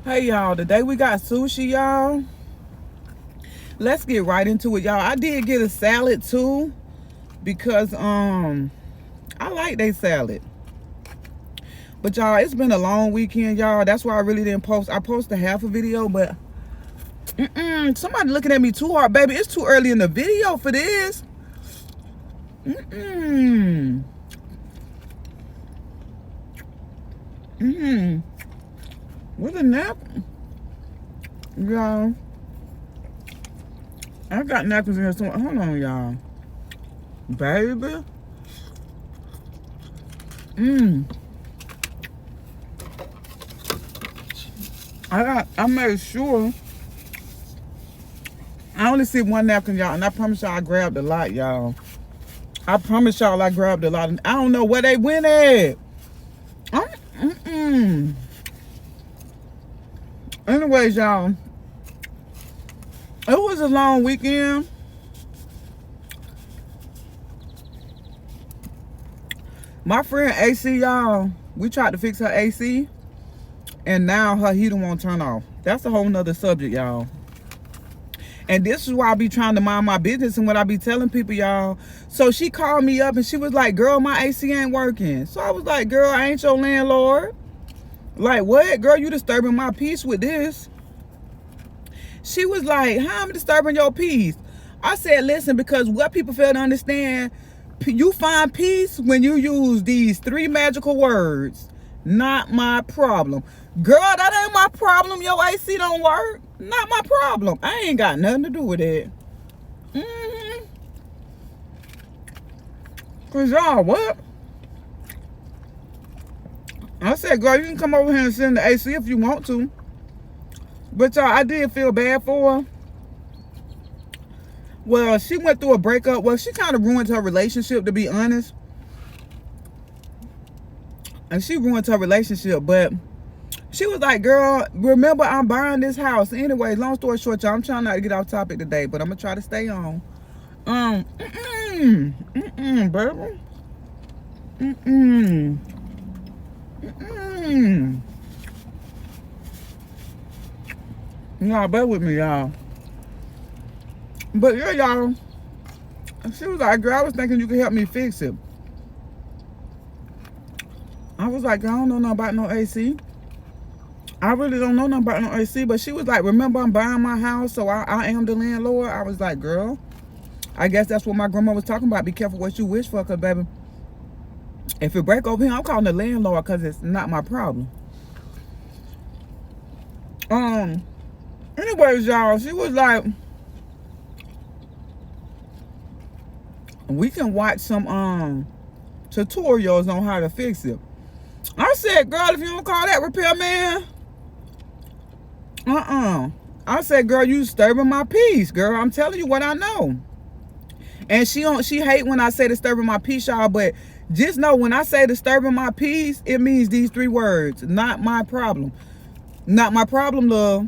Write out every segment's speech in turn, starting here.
Hey y'all, today we got sushi, y'all. Let's get right into it, y'all. I did get a salad too because I like they salad. But y'all, it's been a long weekend, y'all. That's why I really didn't post. I posted half a video, but somebody looking at me too hard, baby. It's too early in the video for this. What a nap, y'all. I got napkins in here somewhere. Hold on, y'all. Baby. I made sure I only see one napkin, y'all, and I promise y'all I grabbed a lot, y'all. I promise y'all I grabbed a lot. I don't know where they went at. Anyways, y'all, it was a long weekend. My friend AC, y'all, we tried to fix her AC, and now her heater won't turn off. That's a whole nother subject, y'all. And this is why I be trying to mind my business and what I be telling people, y'all. So she called me up and she was like, girl, my AC ain't working. So I was like, girl, I ain't your landlord. Like, what? Girl, you disturbing my peace with this. She was like, how I'm disturbing your peace? I said, listen, because what people fail to understand, you find peace when you use these 3 magical words. Not my problem. Girl, that ain't my problem. Your AC don't work. Not my problem. I ain't got nothing to do with it. Cause y'all, what? I said, girl, you can come over here and sit in the AC if you want to. But y'all, I did feel bad for her. Well, she went through a breakup. Well, she kind of ruined her relationship, to be honest. And she ruined her relationship, but she was like, girl, remember I'm buying this house. Anyway, long story short, y'all, I'm trying not to get off topic today, but I'm gonna try to stay on. Baby. Y'all bear with me, y'all. But yeah, y'all, she was like, girl, I was thinking you could help me fix it. I was like, I don't know nothing about no AC. I really don't know nothing about no AC. But she was like, remember I'm buying my house, so I am the landlord. I was like, girl, I guess that's what my grandma was talking about. Be careful what you wish for, because, baby, if it break over here, I'm calling the landlord because it's not my problem. Anyways, y'all, she was like, we can watch some tutorials on how to fix it. I said, girl, if you don't call that repairman, I said, girl, you disturbing my peace, girl. I'm telling you what I know. And she hate when I say disturbing my peace, y'all, but just know when I say disturbing my peace, it means these 3 words. Not my problem. Not my problem, love.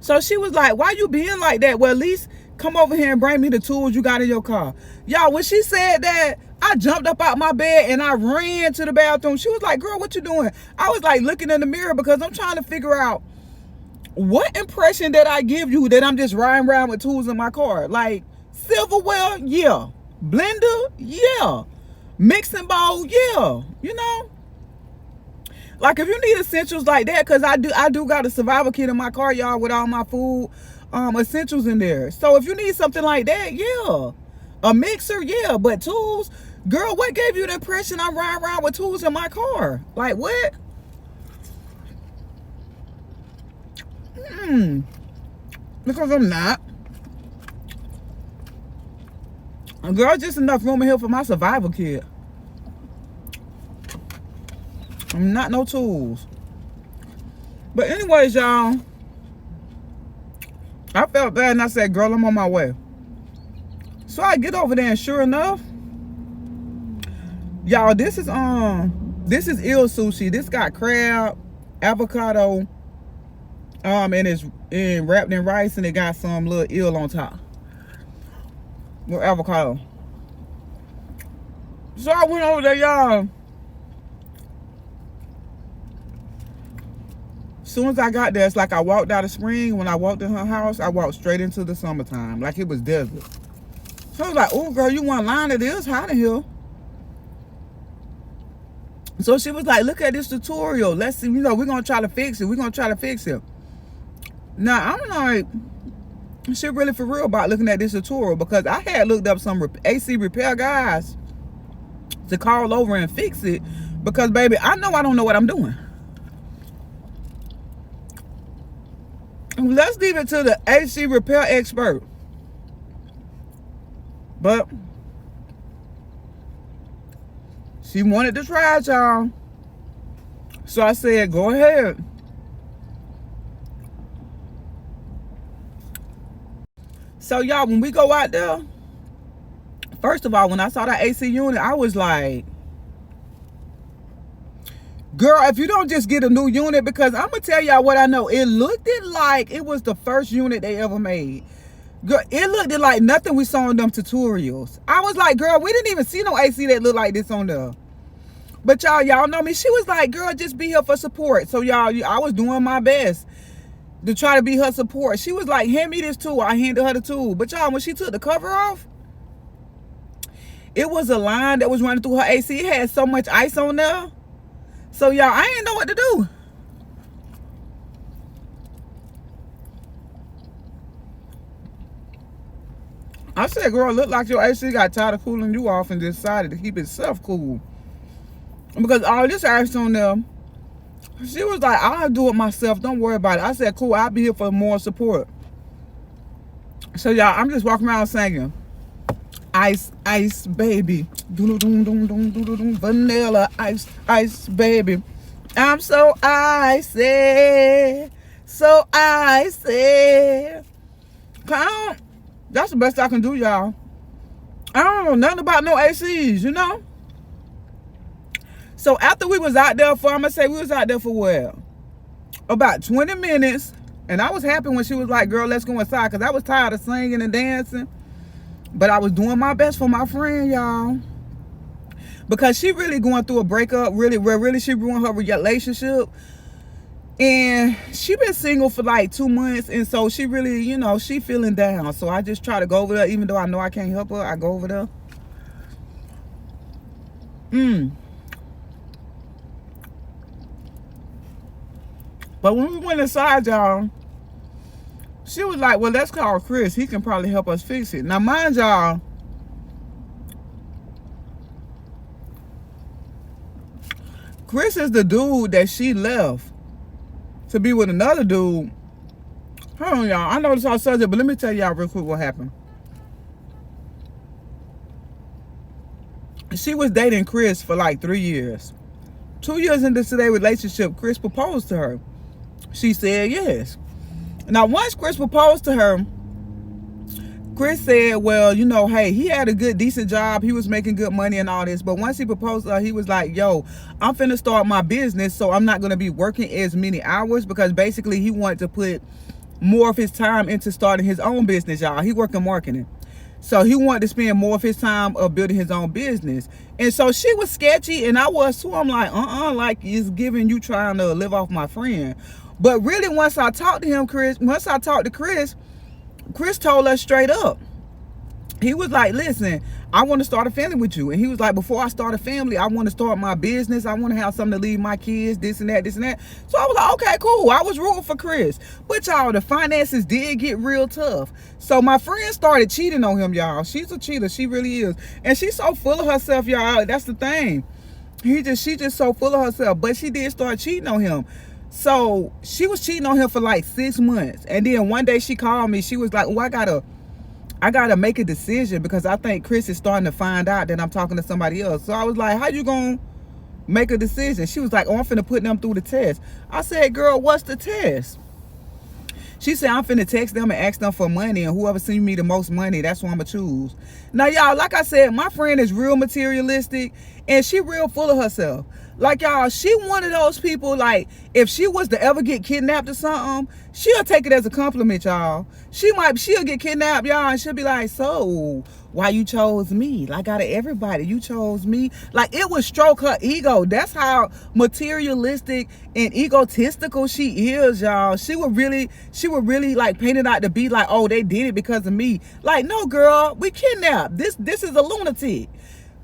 So she was like, why you being like that? Well, at least come over here and bring me the tools you got in your car. Y'all, when she said that, I jumped up out my bed and I ran to the bathroom. She was like, girl, what you doing? I was like looking in the mirror because I'm trying to figure out what impression that I give you that I'm just riding around with tools in my car. Like silverware, yeah. Blender, yeah. Mixing bowl, yeah. You know? Like if you need essentials like that, because I do got a survival kit in my car, y'all, with all my food essentials in there. So if you need something like that, yeah. A mixer, yeah. But tools, girl, what gave you the impression I'm riding around with tools in my car? Like what? Because I'm not. Girl, just enough room in here for my survival kit. I'm not no tools. But anyways, y'all, I felt bad and I said, girl, I'm on my way. So I get over there and sure enough, y'all, this is eel sushi. This got crab, avocado, and it's wrapped in rice, and it got some little eel on top with avocado. So I went over there, y'all. Soon as I got there, it's like I walked out of spring. When I walked in her house, I walked straight into the summertime, like it was desert. So I was like, oh, girl, you want lying? It is hot in here. So she was like, look at this tutorial. Let's see, we're going to try to fix it. We're going to try to fix it. Now, I'm like, she really for real about looking at this tutorial, because I had looked up some AC repair guys to call over and fix it, because, baby, I know I don't know what I'm doing. Let's leave it to the AC repair expert. But she wanted to try it, y'all. So I said, go ahead. So, y'all, when we go out there, first of all, when I saw that AC unit, I was like, girl, if you don't just get a new unit, because I'm going to tell y'all what I know. It looked like it was the first unit they ever made. Girl, it looked like nothing we saw in them tutorials. I was like, girl, we didn't even see no AC that looked like this on there. But y'all know me. She was like, girl, just be here for support. So, y'all, I was doing my best to try to be her support. She was like, hand me this tool. I handed her the tool. But, y'all, when she took the cover off, it was a line that was running through her AC. It had so much ice on there. So, y'all, I didn't know what to do. I said, girl, look like your AC got tired of cooling you off and decided to keep itself cool. Because all this ice on there, she was like, I'll do it myself. Don't worry about it. I said, cool, I'll be here for more support. So, y'all, I'm just walking around singing, ice, ice, baby. Doom, vanilla, ice, ice, baby. I'm so icy. So icy. Come. That's the best I can do, y'all. I don't know nothing about no ACs, you know? So after we was out there for, I'm going to say we was out there for what? About 20 minutes. And I was happy when she was like, girl, let's go inside. Because I was tired of singing and dancing. But I was doing my best for my friend, y'all. Because she really going through a breakup. Really she ruined her relationship. And she been single for like 2 months. And so she really, she feeling down. So I just try to go over there. Even though I know I can't help her, I go over there. But when we went inside, y'all, she was like, well, let's call Chris. He can probably help us fix it. Now, mind y'all, Chris is the dude that she left to be with another dude. Hold on, y'all. I know this all subject, but let me tell y'all real quick what happened. She was dating Chris for like 3 years. 2 years into their relationship, Chris proposed to her. She said yes. Now, once Chris proposed to her, Chris said, well, hey, he had a good, decent job. He was making good money and all this. But once he proposed to her, he was like, yo, I'm finna start my business, so I'm not going to be working as many hours, because basically he wanted to put more of his time into starting his own business, y'all. He worked in marketing. So he wanted to spend more of his time building his own business. And so she was sketchy, and I was too. I'm like, like it's giving you trying to live off my friend. But really, once I talked to Chris, Chris told us straight up. He was like, listen, I want to start a family with you. And he was like, before I start a family, I want to start my business. I want to have something to leave my kids, this and that, this and that. So I was like, okay, cool. I was rooting for Chris. But y'all, the finances did get real tough. So my friend started cheating on him, y'all. She's a cheater. She really is. And she's so full of herself, y'all. That's the thing. She just so full of herself. But she did start cheating on him. So she was cheating on him for like 6 months. And then one day she called me. She was like, oh, I gotta make a decision, because I think Chris is starting to find out that I'm talking to somebody else. So I was like, how you gonna make a decision? She was like, oh, I'm finna put them through the test. I said, girl, what's the test? She said, I'm finna text them and ask them for money, and whoever sends me the most money, that's what I'm gonna choose. Now, y'all, like I said, my friend is real materialistic, and she real full of herself. Like, y'all, she one of those people, like, if she was to ever get kidnapped or something, she'll take it as a compliment, y'all. She'll get kidnapped, y'all, and she'll be like, so, why you chose me? Like, out of everybody, you chose me. Like, it would stroke her ego. That's how materialistic and egotistical she is, y'all. She would really, like, paint it out to be like, oh, they did it because of me. Like, no, girl, we kidnapped. This is a lunatic.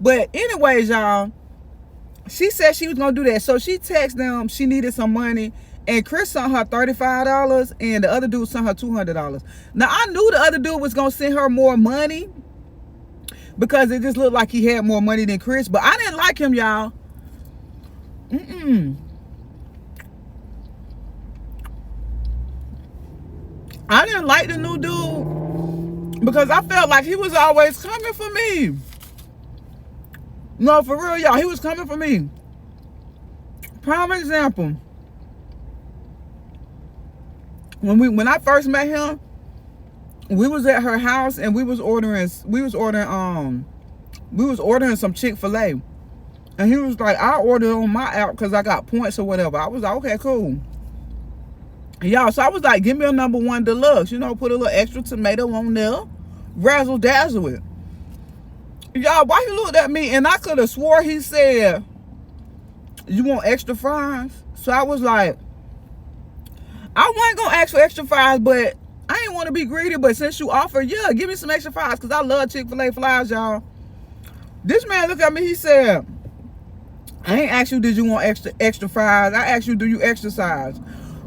But anyways, y'all, she said she was gonna do that. So she texted them she needed some money, and Chris sent her $35 and the other dude sent her $200. Now I knew the other dude was gonna send her more money because it just looked like he had more money than Chris, but I didn't like him, y'all. I didn't like the new dude because I felt like he was always coming for me. No, for real, y'all, he was coming for me. Prime example. When I first met him, we was at her house and we was ordering some Chick-fil-A. And he was like, I ordered on my app because I got points or whatever. I was like, okay, cool. Y'all, so I was like, give me a #1 deluxe. You know, put a little extra tomato on there. Razzle dazzle it. Y'all, why he looked at me and I could have swore he said, you want extra fries? So I was like, I wasn't gonna ask for extra fries, but I didn't want to be greedy. But since you offered, yeah, give me some extra fries, because I love Chick-fil-A fries, y'all. This man looked at me, he said, I ain't asked you, did you want extra fries? I asked you, do you exercise?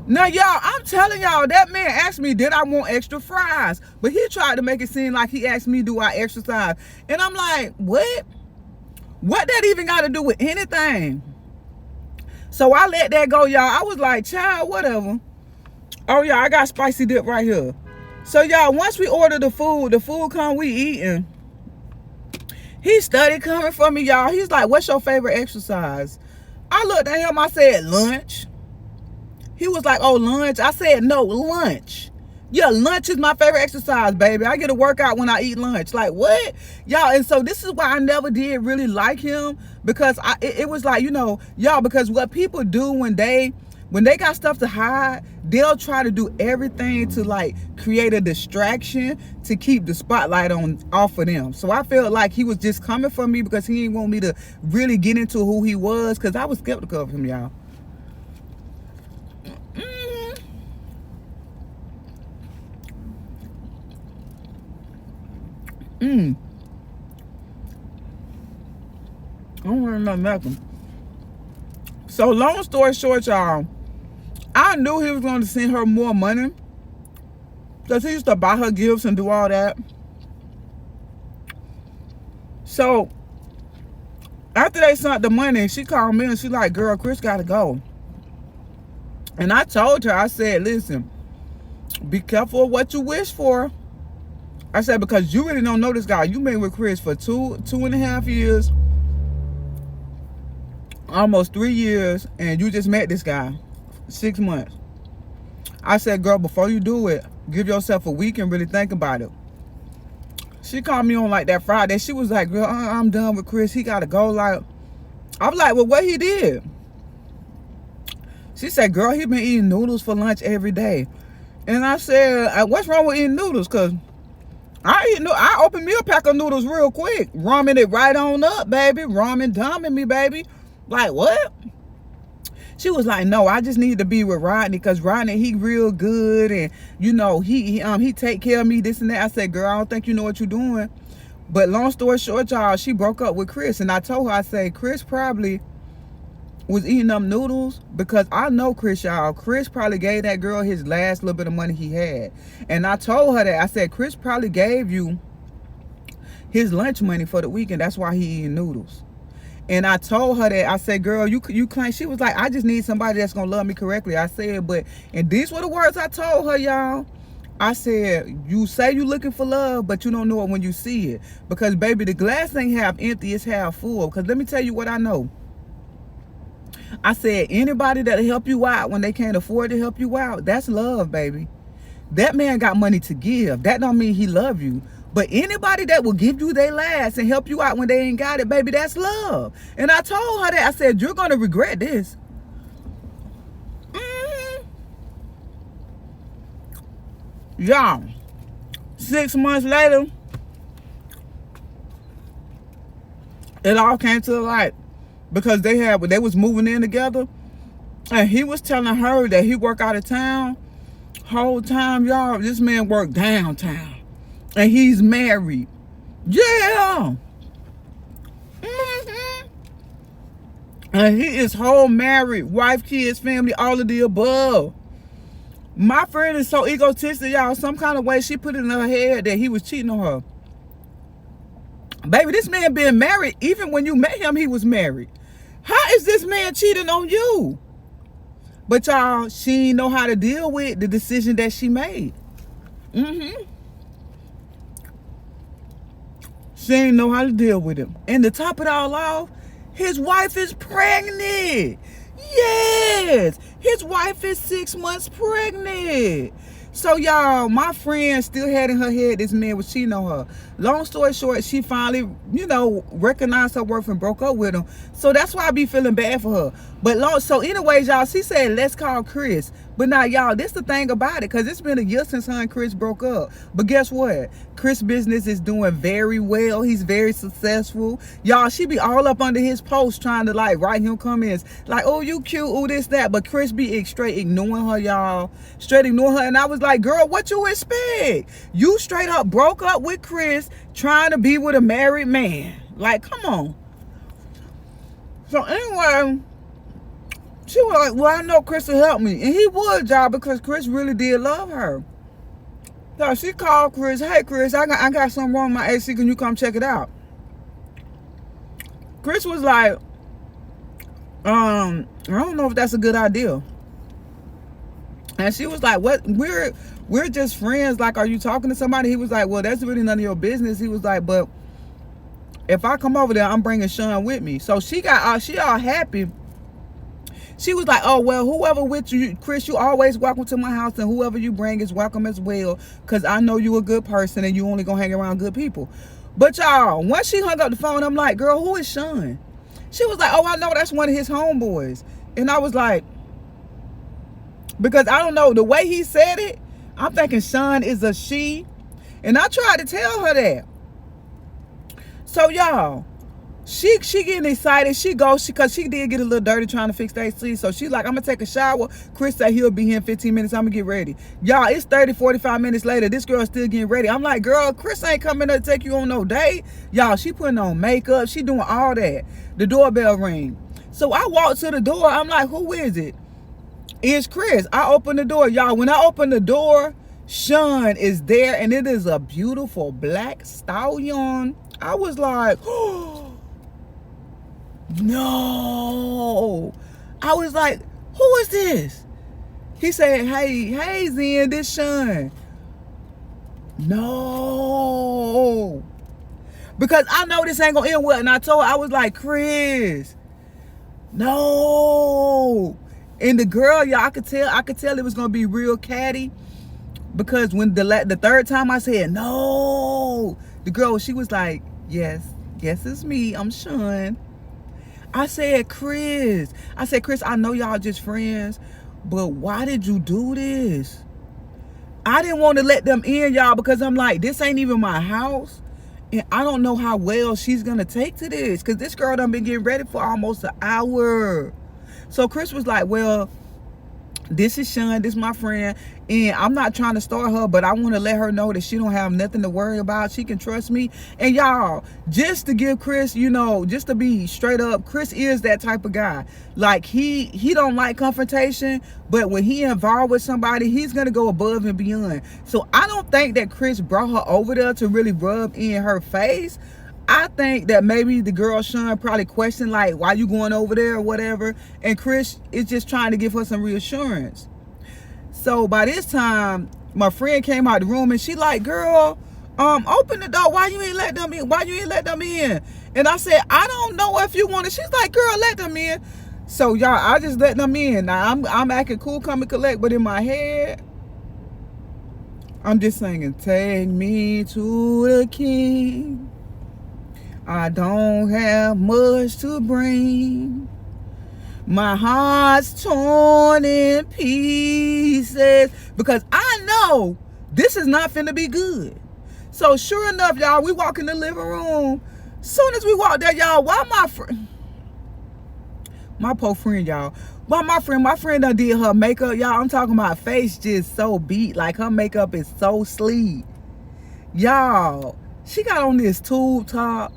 Now, y'all, I'm telling y'all, that man asked me, did I want extra fries? But he tried to make it seem like he asked me, do I exercise? And I'm like, what? What that even got to do with anything? So I let that go, y'all. I was like, child, whatever. Oh, yeah, I got spicy dip right here. So, y'all, once we order the food come, we eating. He started coming for me, y'all. He's like, what's your favorite exercise? I looked at him, I said, lunch. He was like, oh, lunch? I said, no, lunch. Yeah, lunch is my favorite exercise, baby. I get a workout when I eat lunch. Like, what? Y'all, and so this is why I never did really like him, because it was like, you know, y'all, because what people do when they got stuff to hide, they'll try to do everything to, like, create a distraction to keep the spotlight off of them. So I felt like he was just coming for me because he didn't want me to really get into who he was, because I was skeptical of him, y'all. I don't want nothing else. So long story short, y'all, I knew he was going to send her more money because he used to buy her gifts and do all that. So after they sent the money, she called me and she like, girl, Chris gotta go. And I told her, I said, listen, be careful of what you wish for. I said, because you really don't know this guy. You've been with Chris for two and a half years, almost 3 years, and you just met this guy 6 months. I said, girl, before you do it, give yourself a week and really think about it. She called me on like that Friday. She was like, girl, I'm done with Chris. He gotta go. Like, I was like, well, what he did? She said, girl, he been eating noodles for lunch every day. And I said, what's wrong with eating noodles? Because I open me a pack of noodles real quick. Ramen it right on up, baby. Ramen dumbing me, baby. Like, what? She was like, no, I just need to be with Rodney, because Rodney, he real good, and you know, he take care of me, this and that. I said, girl, I don't think you know what you're doing. But long story short, y'all, she broke up with Chris, and I told her, I said, Chris probably was eating them noodles, because I know Chris, y'all. Chris probably gave that girl his last little bit of money he had. And I told her that. I said, Chris probably gave you his lunch money for the week, and that's why he eating noodles. And I told her that. I said, girl, you claim. She was like, I just need somebody that's gonna love me correctly. I said, but, and these were the words I told her, y'all. I said, you say you looking for love, but you don't know it when you see it. Because, baby, the glass ain't half empty, it's half full. Because let me tell you what I know. I said, anybody that'll help you out when they can't afford to help you out, that's love, baby. That man got money to give. That don't mean he love you. But anybody that will give you their last and help you out when they ain't got it, baby, that's love. And I told her that. I said, you're going to regret this. Y'all, 6 months later, it all came to the light because they was moving in together, and he was telling her that he worked out of town. Whole time, y'all, this man worked downtown, and he's married. Yeah. And he is whole married, wife, kids, family, all of the above. My friend is so egotistic, y'all. Some kind of way she put it in her head that he was cheating on her. Baby, this man been married. Even when you met him, he was married. How is this man cheating on you? But y'all, she didn't know how to deal with the decision that she made. She didn't know how to deal with him. And to top it all off, his wife is pregnant. Yes, his wife is 6 months pregnant. So y'all, my friend still had in her head this man was cheating on her. Long story short, she finally, recognized her worth and broke up with him. So that's why I be feeling bad for her. But so anyways, y'all, she said, let's call Chris. But now, y'all, this the thing about it, because it's been a year since her and Chris broke up. But guess what? Chris' business is doing very well. He's very successful. Y'all, she be all up under his post trying to, write him comments. Like, oh, you cute, oh, this, that. But Chris be straight ignoring her, y'all. Straight ignoring her. And I was like, girl, what you expect? You straight up broke up with Chris trying to be with a married man. Like, come on. So anyway, she was like, well, I know Chris will help me. And he would, y'all, because Chris really did love her. So she called Chris, hey, Chris, I got something wrong with my AC. Can you come check it out? Chris was like, I don't know if that's a good idea. And she was like, what? We're just friends. Like, are you talking to somebody? He was like, well, that's really none of your business. He was like, but if I come over there, I'm bringing Sean with me. So she all happy. She was like, oh, well, whoever with you, Chris, you always welcome to my house, and whoever you bring is welcome as well, because I know you a good person and you only gonna hang around good people. But y'all, once she hung up the phone, I'm like, girl, who is Sean? She was like, oh, I know, that's one of his homeboys. And I was like, because I don't know, the way he said it, I'm thinking Sean is a she. And I tried to tell her that. So y'all, she getting excited. She goes, because she did get a little dirty trying to fix the AC. So she's like, I'm going to take a shower. Chris said he'll be here in 15 minutes. I'm going to get ready. Y'all, it's 30, 45 minutes later. This girl's still getting ready. I'm like, girl, Chris ain't coming to take you on no date. Y'all, she putting on makeup. She doing all that. The doorbell ring. So I walked to the door. I'm like, who is it? It's Chris. I opened the door. Y'all, when I opened the door, Sean is there. And it is a beautiful black stallion. I was like, oh. No. I was like, who is this? He said, hey, Zen, this Sean. No. Because I know this ain't gonna end well. And I told her, I was like, Chris, no. And the girl, y'all, I could tell it was gonna be real catty. Because when the third time I said no, the girl, she was like, yes, it's me. I'm Sean. I said, Chris, I know y'all just friends, but why did you do this? I didn't want to let them in, y'all, because I'm like, this ain't even my house. And I don't know how well she's going to take to this, because this girl done been getting ready for almost an hour. So Chris was like, well, this is Sean, this is my friend, and I'm not trying to start her, but I want to let her know that she don't have nothing to worry about. She can trust me. And y'all, just to give Chris, just to be straight up, Chris is that type of guy. Like, he don't like confrontation, but when he involved with somebody, he's gonna go above and beyond. So I don't think that Chris brought her over there to really rub in her face. I think that maybe the girl Sean probably questioned, like, why you going over there or whatever, and Chris is just trying to give her some reassurance. So by this time, my friend came out the room and she like, girl, open the door. Why you ain't let them in? Why you ain't let them in? And I said, I don't know if you want it. She's like, girl, let them in. So y'all, I just let them in. Now I'm acting cool, come and collect, but in my head, I'm just singing, take me to the king. I don't have much to bring. My heart's torn in pieces. Because I know this is not finna be good. So sure enough, y'all, we walk in the living room. Soon as we walk there, y'all, why my poor friend, y'all. Why my friend done did her makeup, y'all. I'm talking about face just so beat. Like her makeup is so sleek. Y'all, she got on this tube top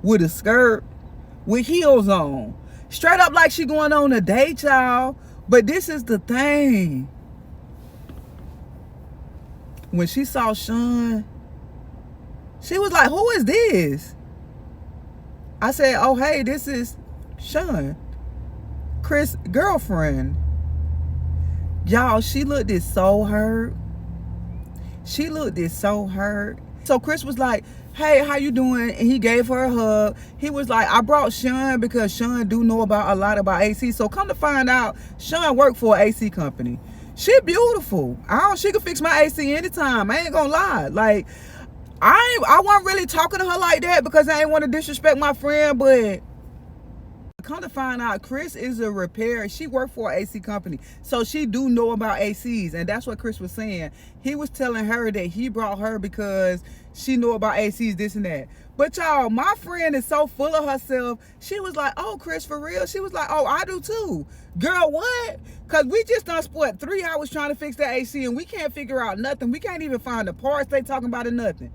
with a skirt with heels on. Straight up like she going on a date, y'all. But this is the thing. When she saw Sean, she was like, who is this? I said, oh, hey, this is Sean, Chris' girlfriend. Y'all, she looked it so hurt. She looked it so hurt. So Chris was like, hey, how you doing? And he gave her a hug. He was like, I brought Sean because Sean do know a lot about AC. So come to find out, Sean worked for an AC company. She beautiful. She could fix my AC anytime. I ain't gonna lie. Like, I wasn't really talking to her like that because I ain't want to disrespect my friend, but come to find out, Chris is a repairer. She worked for an AC company, so she do know about ACs, and that's what Chris was saying. He was telling her that he brought her because she knew about ACs, this and that. But y'all, my friend is so full of herself. She was like, oh, Chris, for real? She was like, oh, I do too. Girl, what? Because we just done spent 3 hours trying to fix that AC, and we can't figure out nothing. We can't even find the parts they talking about or nothing.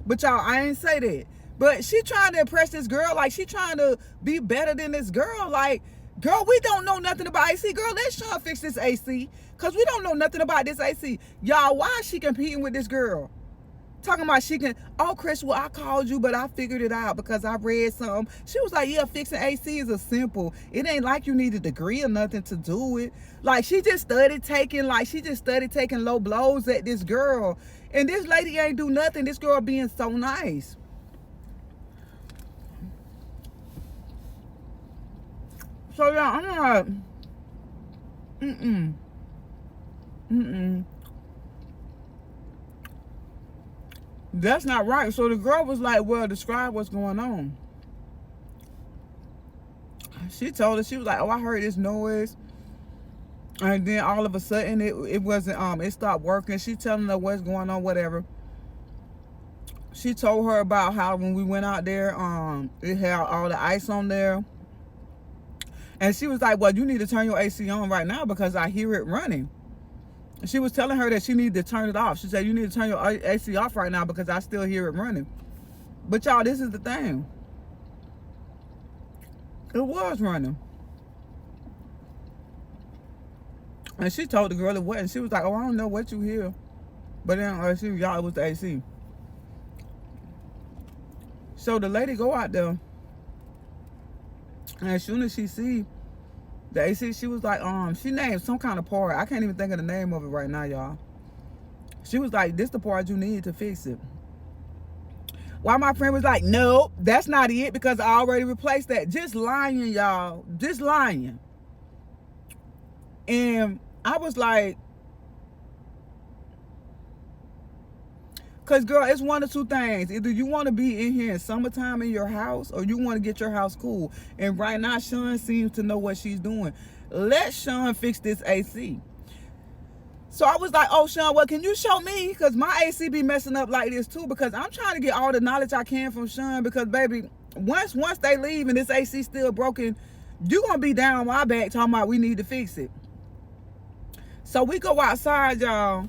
But y'all, I ain't say that. But she trying to impress this girl. Like, she trying to be better than this girl. Like, girl, we don't know nothing about AC. Girl, let Sean fix this AC. Because we don't know nothing about this AC. Y'all, why is she competing with this girl? Talking about she can, oh, Chris, well, I called you, but I figured it out because I read something. She was like, yeah, fixing AC is a simple. It ain't like you need a degree or nothing to do it. Like, she just studied taking low blows at this girl. And this lady ain't do nothing. This girl being so nice. So, yeah, I'm like, that's not right. So the girl was like, well, describe what's going on. She told her, she was like, oh, I heard this noise. And then all of a sudden it wasn't, it stopped working. She telling her what's going on, whatever. She told her about how when we went out there, it had all the ice on there. And she was like, well, you need to turn your AC on right now because I hear it running. She was telling her that she needed to turn it off. She said, you need to turn your AC off right now because I still hear it running. But y'all, this is the thing. It was running. And she told the girl it wasn't. She was like, oh, I don't know what you hear. But then y'all, it was the AC. So the lady go out there. And as soon as she see the AC, she was like, she named some kind of part. I can't even think of the name of it right now, y'all. She was like, this the part you need to fix it. Why my friend was like, no, that's not it because I already replaced that. Just lying, y'all. Just lying. And I was like, because, girl, it's one of two things. Either you want to be in here in summertime in your house or you want to get your house cool. And right now, Sean seems to know what she's doing. Let Sean fix this AC. So I was like, oh, Sean, well, can you show me? Because my AC be messing up like this, too. Because I'm trying to get all the knowledge I can from Sean. Because, baby, once they leave and this AC still broken, you're going to be down my back talking about we need to fix it. So we go outside, y'all.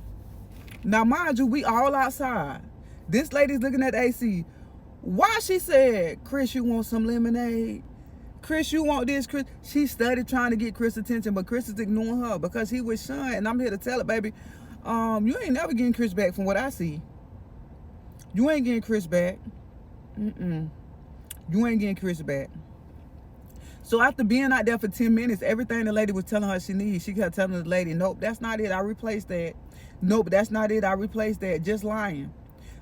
Now, mind you, we all outside. This lady's looking at the AC. Why she said, Chris, you want some lemonade? Chris, you want this? Chris, she studied trying to get Chris' attention, but Chris is ignoring her because he was Sean. And I'm here to tell her, baby, you ain't never getting Chris back from what I see. You ain't getting Chris back. You ain't getting Chris back. So after being out there for 10 minutes, everything the lady was telling her she needs, she kept telling the lady, nope, that's not it. I replaced that. Nope, that's not it. I replaced that. Just lying.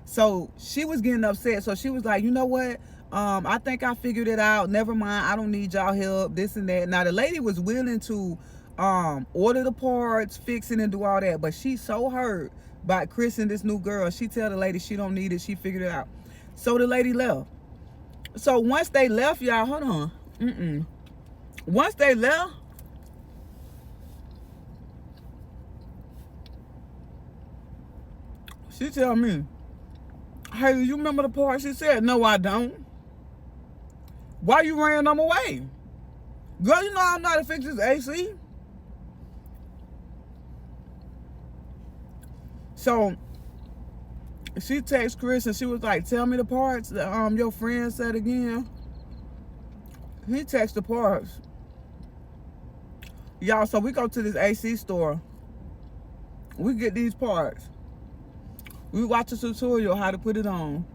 So she was getting upset. So she was like, you know what? I think I figured it out. Never mind. I don't need y'all help. This and that. Now the lady was willing to order the parts, fix it, and do all that. But she's so hurt by Chris and this new girl. She tell the lady she don't need it. She figured it out. So the lady left. So once they left, y'all, hold on. Once they left, she tell me, hey, you remember the part? She said, no, I don't. Why you ran them away? Girl, you know I'm not to fix this AC. So she texted Chris and she was like, tell me the parts that your friend said again. He texted the parts. Y'all, so we go to this AC store. We get these parts. We watch a tutorial how to put it on.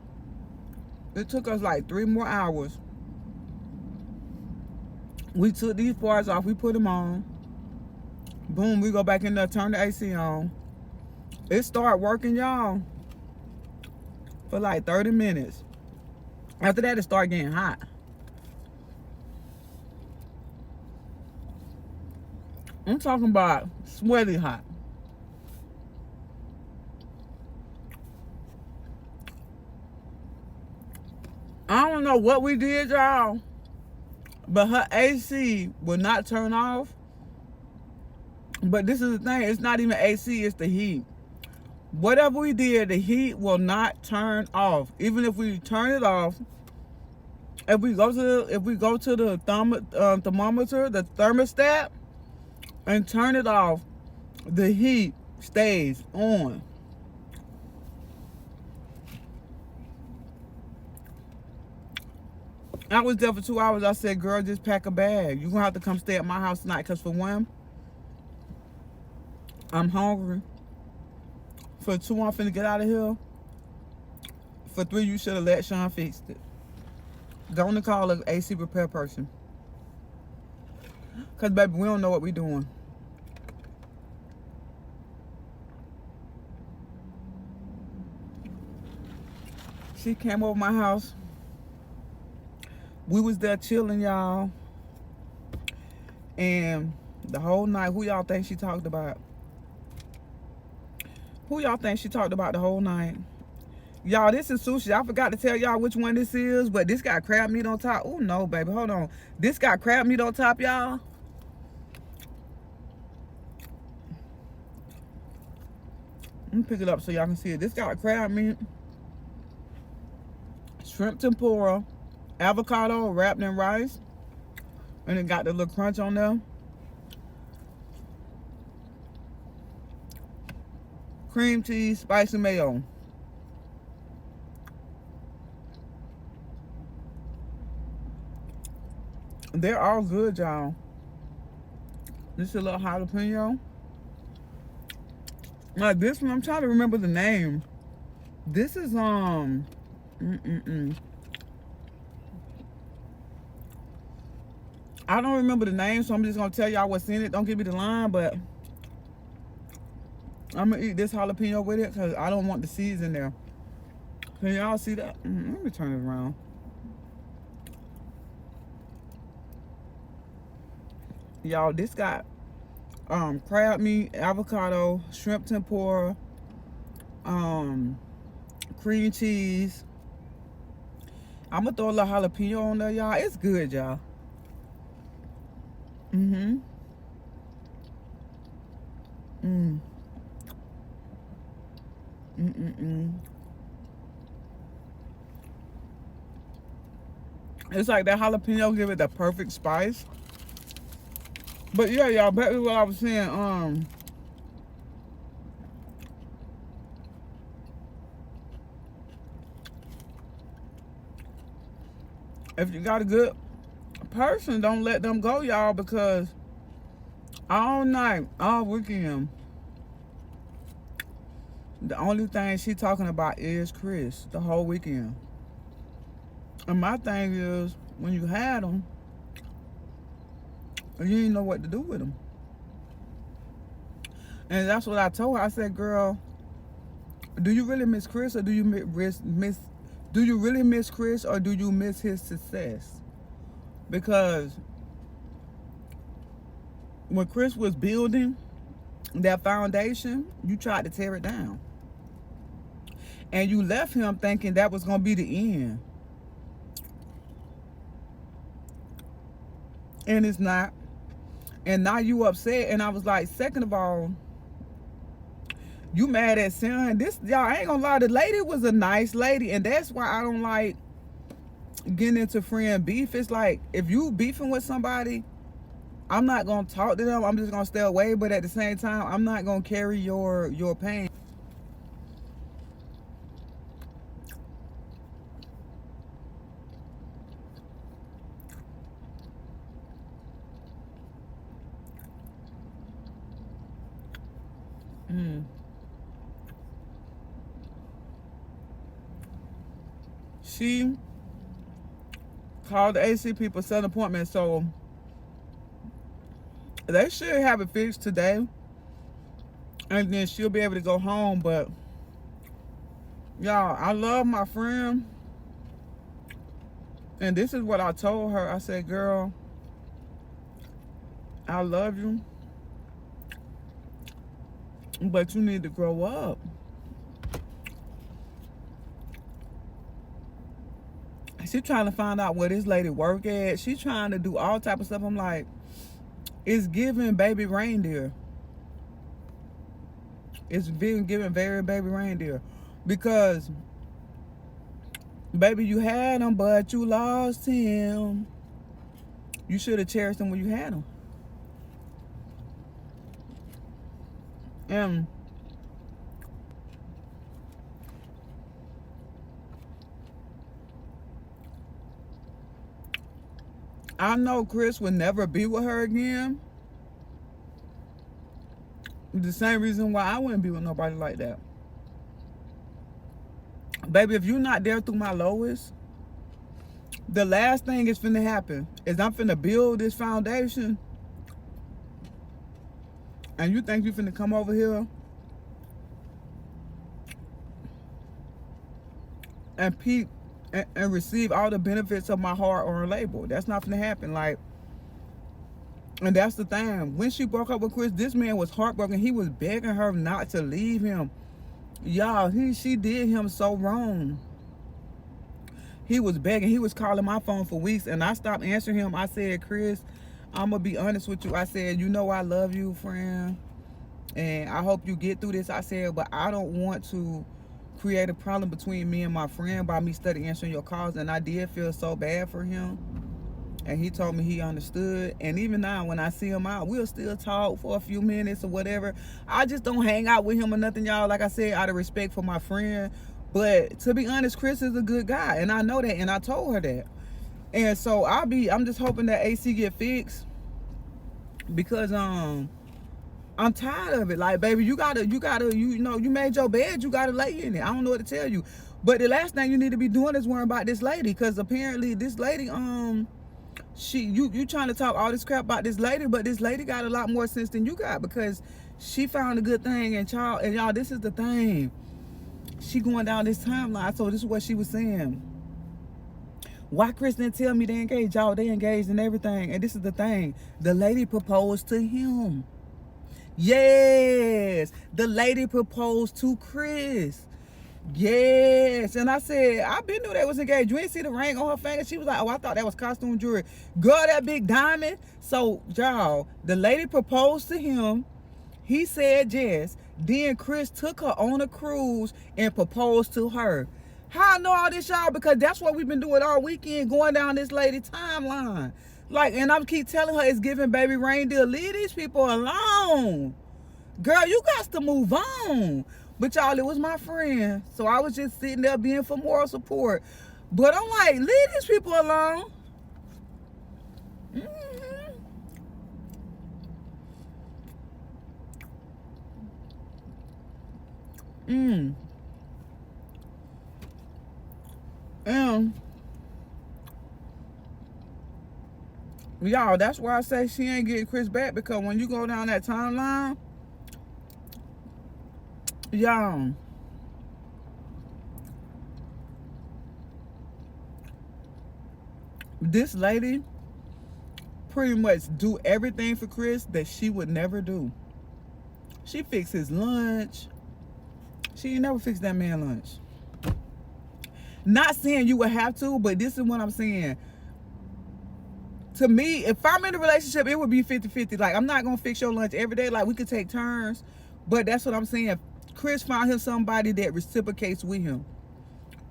It took us like 3 more hours. We took these parts off. We put them on. Boom, we go back in there, turn the AC on. It started working, y'all, for like 30 minutes. After that, it started getting hot. I'm talking about sweaty hot. I don't know what we did, y'all, but her AC will not turn off. But this is the thing, it's not even AC, it's the heat. Whatever we did, the heat will not turn off. Even if we turn it off, if we go to the thermometer, the thermostat, and turn it off, the heat stays on. I was there for 2 hours. I said, girl, just pack a bag. You're going to have to come stay at my house tonight because for one, I'm hungry. For 2, I'm finna get out of here. For 3, you should have let Sean fix it. Go on and call an AC repair person. Because, baby, we don't know what we're doing. She came over my house. We was there chilling, y'all. And the whole night, who y'all think she talked about? Who y'all think she talked about the whole night? Y'all, this is Sushi. I forgot to tell y'all which one this is, but this got crab meat on top. Oh, no, baby. Hold on. This got crab meat on top, y'all. Let me pick it up so y'all can see it. This got crab meat, shrimp tempura, avocado wrapped in rice, and it got the little crunch on there. Cream cheese, spicy mayo. They're all good, y'all. This is a little jalapeno. Now this one, I'm trying to remember the name. This is I don't remember the name, so I'm just gonna tell y'all what's in it. Don't give me the line, but I'm gonna eat this jalapeno with it because I don't want the seeds in there. Can y'all see that? Let me turn it around. Y'all, this got crab meat, avocado, shrimp tempura, cream cheese. I'm gonna throw a little jalapeno on there, y'all. It's good, y'all. It's like that jalapeno give it the perfect spice. But yeah, y'all, back to what I was saying. If you got a good person, don't let them go, y'all, because all night, all weekend, the only thing she talking about is Chris the whole weekend. And my thing is, when you had them, you didn't know what to do with them. And that's what I told her. I said, girl, do you really miss Chris, or do you do you really miss Chris, or do you miss his success? Because when Chris was building that foundation, you tried to tear it down. And you left him thinking that was going to be the end. And it's not. And now you upset. And I was like, second of all, you mad at son. This, y'all, I ain't gonna lie, the lady was a nice lady. And that's why I don't like getting into friend beef. It's like, if you beefing with somebody, I'm not gonna talk to them. I'm just gonna stay away. But at the same time, I'm not gonna carry your pain. She called the AC people, set an appointment, so they should have it fixed today, and then she'll be able to go home. But y'all, I love my friend, and this is what I told her. I said, girl, I love you, but you need to grow up. She trying to find out where this lady work at. She trying to do all type of stuff. I'm like, it's giving baby reindeer. It's been giving very baby reindeer. Because, baby, you had him, but you lost him. You should have cherished him when you had him. And I know Chris would never be with her again. The same reason why I wouldn't be with nobody like that. Baby, if you're not there through my lowest, the last thing is finna happen is I'm finna build this foundation. And you think you finna come over here and peep and receive all the benefits of my hard-earned labor. That's not gonna happen. Like, and that's the thing. When she broke up with Chris, this man was heartbroken. He was begging her not to leave him. Y'all, she did him so wrong. He was begging. He was calling my phone for weeks, and I stopped answering him. I said, Chris, I'm gonna be honest with you. I said, you know I love you, friend, and I hope you get through this. I said, but I don't want to create a problem between me and my friend by me studying answering your calls. And I did feel so bad for him, and he told me he understood. And even now when I see him out, we'll still talk for a few minutes or whatever. I just don't hang out with him or nothing, y'all, like I said, out of respect for my friend. But to be honest, Chris is a good guy, and I know that, and I told her that. And so I'm just hoping that AC get fixed, because I'm tired of it. Like, baby, you know, you made your bed, you gotta lay in it. I don't know what to tell you. But the last thing you need to be doing is worrying about this lady, because apparently this lady, you trying to talk all this crap about this lady, but this lady got a lot more sense than you got, because she found a good thing. And y'all, this is the thing. She going down this timeline. So this is what she was saying. Why Chris didn't tell me they engaged? Y'all, they engaged and everything. And this is the thing. The lady proposed to him. Yes, the lady proposed to Chris. Yes. And I said, I been knew they was engaged. You ain't see the ring on her finger? She was like, oh, I thought that was costume jewelry. Girl, that big diamond. So, y'all, the lady proposed to him. He said yes. Then Chris took her on a cruise and proposed to her. How I know all this, y'all? Because that's what we've been doing all weekend, going down this lady timeline. Like, and I keep telling her it's giving baby reindeer. Leave these people alone. Girl, you got to move on. But y'all, it was my friend. So I was just sitting there being for moral support. But I'm like, leave these people alone. Y'all, that's why I say she ain't getting Chris back, because when you go down that timeline, y'all, this lady pretty much do everything for Chris that she would never do. She fixed his lunch. She ain't never fixed that man lunch. Not saying you would have to, but this is what I'm saying. To me, if I'm in a relationship, it would be 50-50. Like, I'm not going to fix your lunch every day. Like, we could take turns. But that's what I'm saying. Chris found him somebody that reciprocates with him.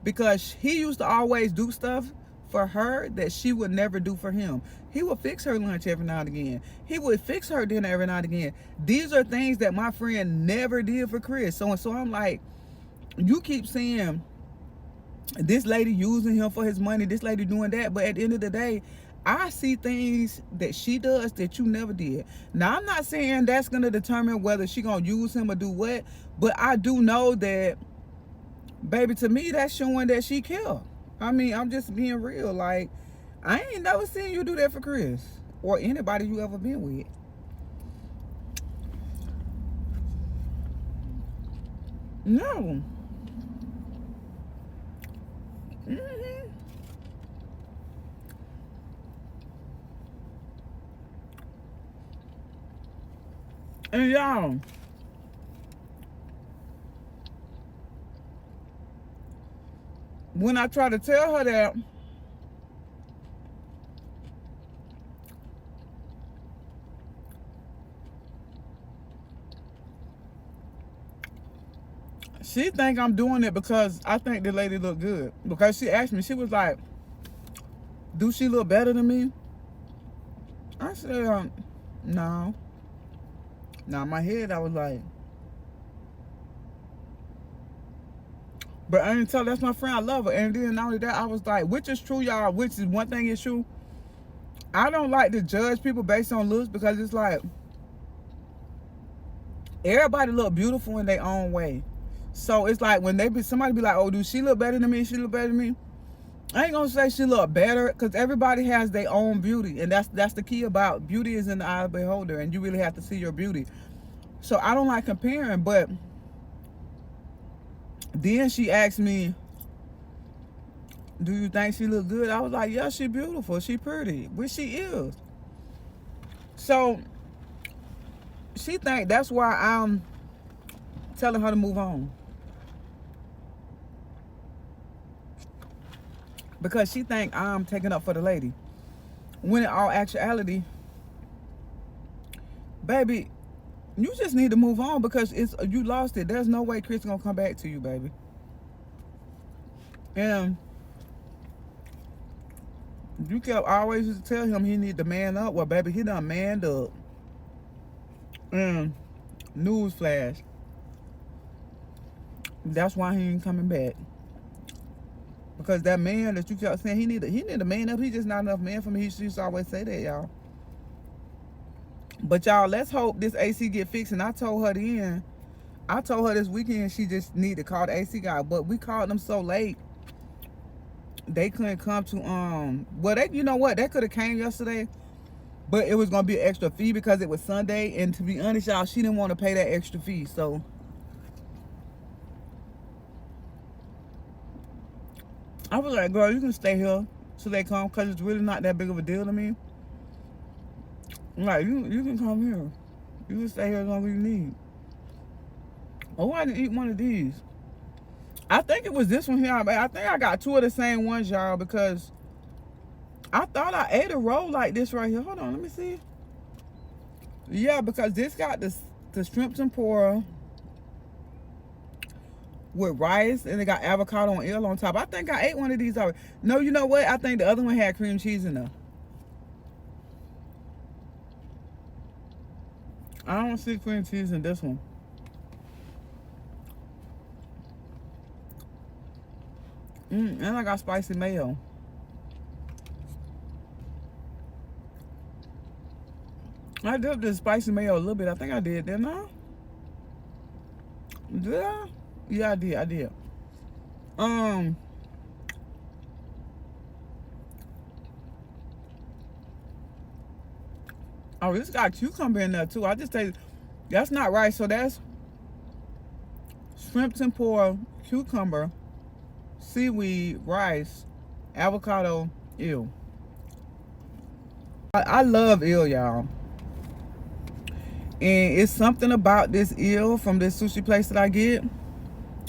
Because he used to always do stuff for her that she would never do for him. He would fix her lunch every now and again. He would fix her dinner every now and again. These are things that my friend never did for Chris. So I'm like, you keep saying this lady using him for his money, this lady doing that, but at the end of the day, I see things that she does that you never did. Now, I'm not saying that's going to determine whether she going to use him or do what, but I do know that, baby, to me, that's showing that she care. I mean, I'm just being real. Like, I ain't never seen you do that for Chris or anybody you ever been with. No. And y'all, when I try to tell her that, she think I'm doing it because I think the lady look good. Because she asked me, she was like, do she look better than me? I said, no. Now in my head, I was like, but I didn't tell her that's my friend, I love her. And then not only that, I was like, which is true, y'all, which is one thing is true. I don't like to judge people based on looks because it's like, everybody look beautiful in their own way. So it's like when somebody be like, oh, do she look better than me? She look better than me? I ain't gonna say she look better because everybody has their own beauty. And that's the key about beauty is in the eye of the beholder. And you really have to see your beauty. So I don't like comparing, but then she asked me, do you think she look good? I was like, yeah, she beautiful. She pretty, which she is. So she think that's why I'm telling her to move on. Because she think I'm taking up for the lady. When in all actuality, baby, you just need to move on because you lost it. There's no way Chris gonna come back to you, baby. And you kept always used to tell him he need to man up. Well, baby, he done manned up. And newsflash, that's why he ain't coming back. Because that man that you kept saying he need to man up. He just not enough man for me. He used to always say that, y'all. But y'all, let's hope this AC get fixed. And I told her this weekend she just need to call the AC guy. But we called them so late, they couldn't come to well, they, you know what, they could have came yesterday, but it was gonna be an extra fee because it was Sunday. And to be honest, y'all, she didn't want to pay that extra fee. So I was like, girl, you can stay here till they come because it's really not that big of a deal to me. Like, you can come here. You can stay here as long as you need. Oh, I didn't eat one of these. I think it was this one here. I think I got two of the same ones, y'all, because I thought I ate a roll like this right here. Hold on, let me see. Yeah, because this got the shrimp tempura with rice, and it got avocado and eel on top. I think I ate one of these already. No, you know what? I think the other one had cream cheese in there. I don't see cream cheese in this one. And I got spicy mayo. I dipped the spicy mayo a little bit. I think I did, didn't I? Did I? Yeah, I did. Oh, this got cucumber in there too. I just tasted, that's not rice, so that's shrimp tempura, cucumber, seaweed, rice, avocado, ew. I love eel, y'all. And it's something about this eel from this sushi place that I get. I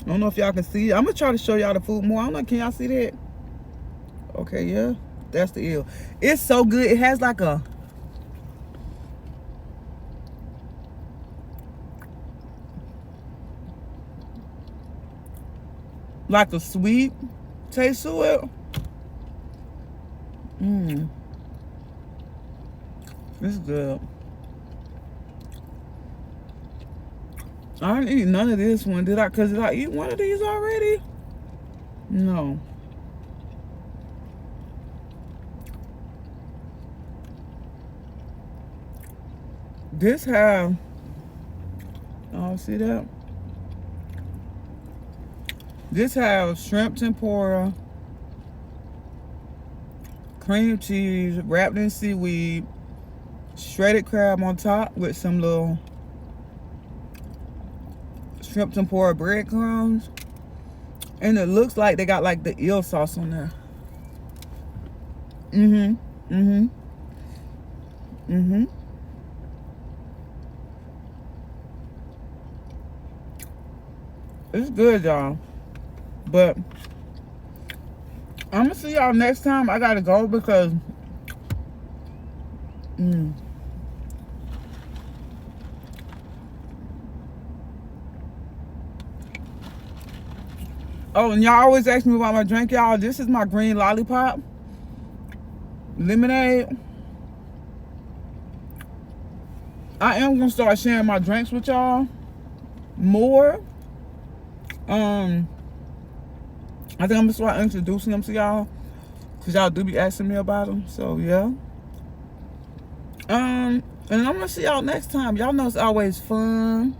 don't know if y'all can see it. I'm gonna try to show y'all the food more. I don't know, can y'all see that? Okay, yeah, that's the eel. It's so good. It has like a sweet taste to it. It's good. I didn't eat none of this one, did I? Cause did I eat one of these already? No. This have, oh, see that? This has shrimp tempura, cream cheese wrapped in seaweed, shredded crab on top with some little shrimp tempura breadcrumbs, and it looks like they got like the eel sauce on there. It's good, y'all. But I'm gonna see y'all next time. I gotta go because oh, and y'all always ask me about my drink, y'all. This is my green lollipop lemonade. I am gonna start sharing my drinks with y'all more. I think I'm gonna start introducing them to y'all because y'all do be asking me about them. So yeah. And I'm gonna see y'all next time. Y'all know it's always fun.